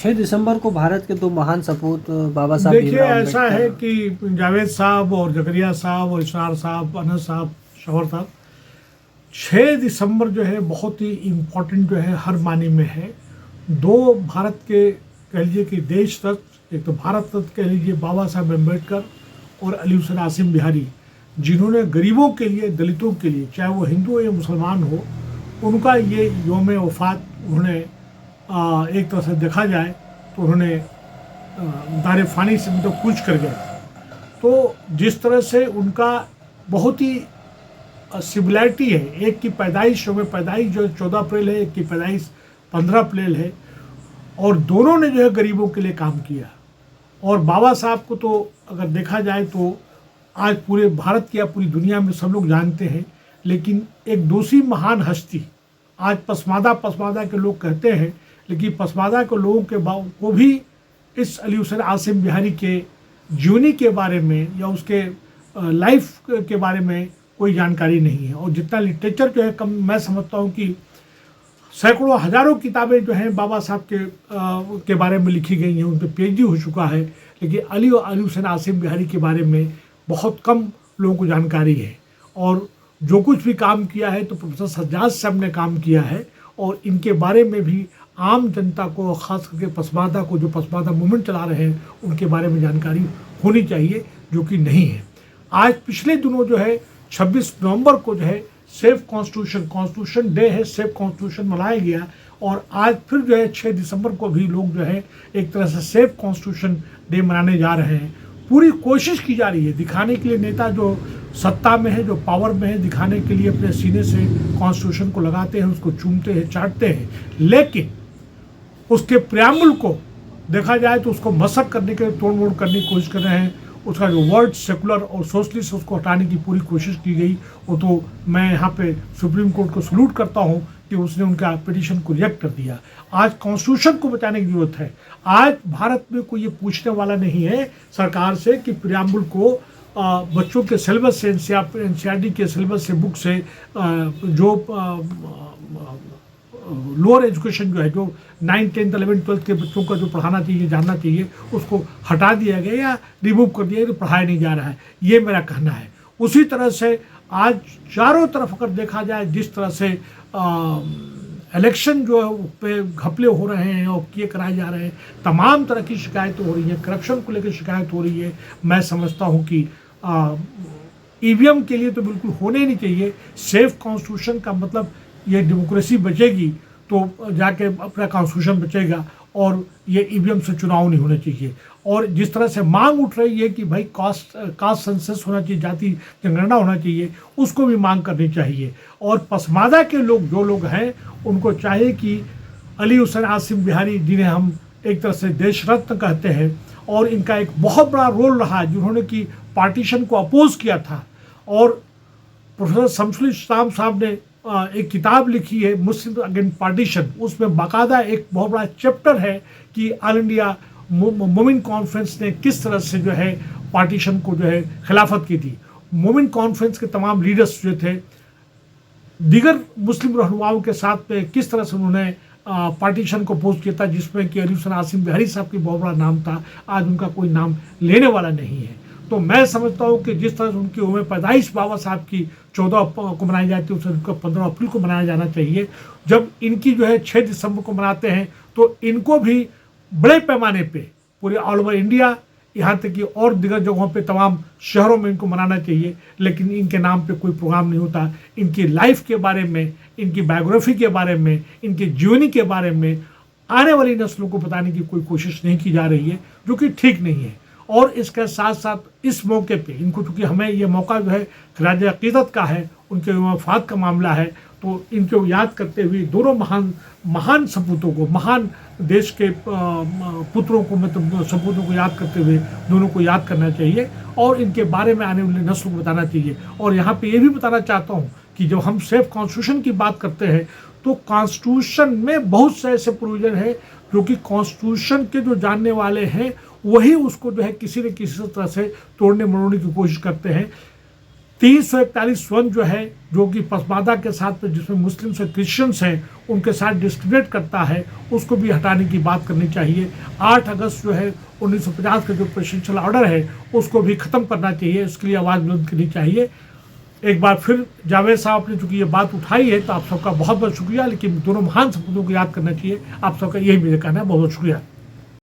6 दिसंबर को भारत के दो महान सपूत बाबा साहब देखिए, भीमराव ऐसा है अम्बेडकर कि जावेद साहब और जकरिया साहब और इसरार साहब, अनस साहब, शौहर साहब, 6 दिसंबर जो है बहुत ही इम्पोर्टेंट जो है हर मानी में है। दो भारत के कह लीजिए कि देश रत्न, एक तो भारत रत्न कह लीजिए बाबा साहब अम्बेडकर और अली हुसैन आसिम बिहारी, जिन्होंने गरीबों के लिए, दलितों के लिए, चाहे वो हिंदू हो या मुसलमान हो, उनका ये योम वफ़ात उन्होंने एक तरह से देखा जाए तो उन्होंने दारे फ़ानी से मतलब कूच कर गए। तो जिस तरह से उनका बहुत ही सिमिलैरिटी है, एक की पैदाइश में पैदाइश जो 14 अप्रैल है, एक की पैदाइश 15 अप्रैल है, और दोनों ने जो है गरीबों के लिए काम किया। और बाबा साहब को तो अगर देखा जाए तो आज पूरे भारत की या पूरी दुनिया में सब लोग जानते हैं, लेकिन एक दूसरी महान हस्ती आज पसमादा के लोग कहते हैं, लेकिन पसमादा के लोगों के को भी इस अली हुसैन आसिम बिहारी के जीवनी के बारे में या उसके लाइफ के बारे में कोई जानकारी नहीं है। और जितना लिटरेचर जो है कम, मैं समझता हूँ कि सैकड़ों हजारों किताबें जो हैं बाबा साहब के बारे में लिखी गई हैं, उन पर पीएचडी हो चुका है, लेकिन अली हुसैन आसिम बिहारी के बारे में बहुत कम लोगों को जानकारी है। और जो कुछ भी काम किया है तो प्रोफेसर सज्जाद साहब ने काम किया है, और इनके बारे में भी आम जनता को, ख़ास करके पसमादा को, जो पसमादा मूवमेंट चला रहे हैं, उनके बारे में जानकारी होनी चाहिए, जो कि नहीं है। आज पिछले दिनों जो है 26 नवंबर को जो है सेफ कॉन्स्टिट्यूशन डे है, सेफ कॉन्स्टिट्यूशन मनाया गया। और आज फिर जो है 6 दिसंबर को भी लोग जो है एक तरह से सेफ कॉन्स्टिट्यूशन डे मनाने जा रहे हैं। पूरी कोशिश की जा रही है दिखाने के लिए, नेता जो सत्ता में है, जो पावर में है, दिखाने के लिए अपने सीने से कॉन्स्टिट्यूशन को लगाते हैं, उसको चूमते हैं, चाटते हैं, लेकिन उसके प्रियम्बल को देखा जाए तो उसको मसक करने के, तोड़ मोड़ करने की कोशिश कर रहे हैं। उसका जो वर्ड सेकुलर और सोशलिस्ट, उसको हटाने की पूरी कोशिश की गई। वो तो मैं यहाँ पे सुप्रीम कोर्ट को सल्यूट करता हूँ कि उसने उनका पिटीशन को रिजेक्ट कर दिया। आज कॉन्स्टिट्यूशन को बचाने की जरूरत है। आज भारत में कोई ये पूछने वाला नहीं है सरकार से कि प्रियम्बल को बच्चों के सिलेबस से, एनसीईआरटी के सिलेबस से, बुक से जो लोअर एजुकेशन जो है, जो 9, 10, 11, 12 के बच्चों का जो पढ़ाना चाहिए, जानना चाहिए, उसको हटा दिया गया या रिमूव कर दिया, तो पढ़ाया नहीं जा रहा है, ये मेरा कहना है। उसी तरह से आज चारों तरफ अगर देखा जाए, जिस तरह से इलेक्शन जो है पे घपले हो रहे हैं और किए कराए जा रहे हैं, तमाम तरह की शिकायतें हो रही हैं, करप्शन को लेकर शिकायत हो रही है। मैं समझता हूँ कि ईवीएम के लिए तो बिल्कुल होने ही नहीं चाहिए। सेफ कॉन्स्टिट्यूशन का मतलब ये डेमोक्रेसी बचेगी तो जाके अपना कॉन्स्टिट्यूशन बचेगा, और ये ईवीएम से चुनाव नहीं होने चाहिए। और जिस तरह से मांग उठ रही है कि भाई कास्ट सेंसस होना चाहिए, जाति जनगणना होना चाहिए, उसको भी मांग करनी चाहिए। और पसमादा के लोग, जो लोग हैं, उनको चाहिए कि अली हुसैन आसिम बिहारी, जिन्हें हम एक तरह से देश रत्न कहते हैं, और इनका एक बहुत बड़ा रोल रहा, जिन्होंने कि पार्टीशन को अपोज किया था। और प्रोफेसर शमसुल इस्लाम साहब ने एक किताब लिखी है, मुस्लिम अगेंस्ट पार्टीशन। उसमें बाकायदा एक बहुत बड़ा चैप्टर है कि ऑल इंडिया मोमिन कॉन्फ्रेंस ने किस तरह से जो है पार्टीशन को जो है खिलाफत की थी। मोमिन कॉन्फ्रेंस के तमाम लीडर्स जो थे, दीगर मुस्लिम रहनुमाओं के साथ में किस तरह से उन्होंने पार्टीशन को अपोज किया था, जिसमें कि अली हुसैन आसिम बिहारी साहब की बहुत बड़ा नाम था। आज उनका कोई नाम लेने वाला नहीं है। तो मैं समझता हूँ कि जिस तरह से उनकी उम्र पैदाइश बाबा साहब की 14 को मनाई जाती है, उसे उनका 15 अप्रैल को मनाया जाना चाहिए। जब इनकी जो है 6 दिसंबर को मनाते हैं, तो इनको भी बड़े पैमाने पे पूरे ऑल ओवर इंडिया, यहाँ तक कि और दिगर जगहों पे, तमाम शहरों में इनको मनाना चाहिए। लेकिन इनके नाम पे कोई प्रोग्राम नहीं होता। इनकी लाइफ के बारे में, इनकी बायोग्राफी के बारे में, इनकी जीवनी के बारे में आने वाली नस्लों को बताने की कोई कोशिश नहीं की जा रही है, जो कि ठीक नहीं है। और इसके साथ साथ इस मौके पे इनको, चूँकि हमें ये मौका जो है खराज अक़ीदत का है, उनके वफ़ात का मामला है, तो इनको याद करते हुए दोनों महान सपूतों को, महान देश के पुत्रों को, मतलब सपूतों को याद करते हुए दोनों को याद करना चाहिए, और इनके बारे में आने वाली नस्ल को बताना चाहिए। और यहाँ पे ये भी बताना चाहता हूँ कि जब हम सेफ कॉन्स्टिट्यूशन की बात करते हैं, तो कॉन्स्टिट्यूशन में बहुत से ऐसे प्रोविजन है जो कि कॉन्स्टिट्यूशन के जो जानने वाले हैं वही उसको जो है किसी न किसी तरह से तोड़ने मरोड़ने की कोशिश करते हैं। 341 वन जो है, जो कि पसमादा के साथ में जिसमें मुस्लिम्स और क्रिश्चियंस हैं उनके साथ डिस्क्रिमिनेट करता है, उसको भी हटाने की बात करनी चाहिए। 8 अगस्त जो है 1950 का जो प्रेसिडेंशियल ऑर्डर है उसको भी ख़त्म करना चाहिए, उसके लिए आवाज़ बुलंद करनी चाहिए। एक बार फिर जावेद साहब ने चूँकि ये बात उठाई है तो आप सबका बहुत बहुत शुक्रिया, लेकिन दोनों महान सपूतों को याद करना चाहिए। आप सबका यही मुझे कहना है। बहुत बहुत शुक्रिया।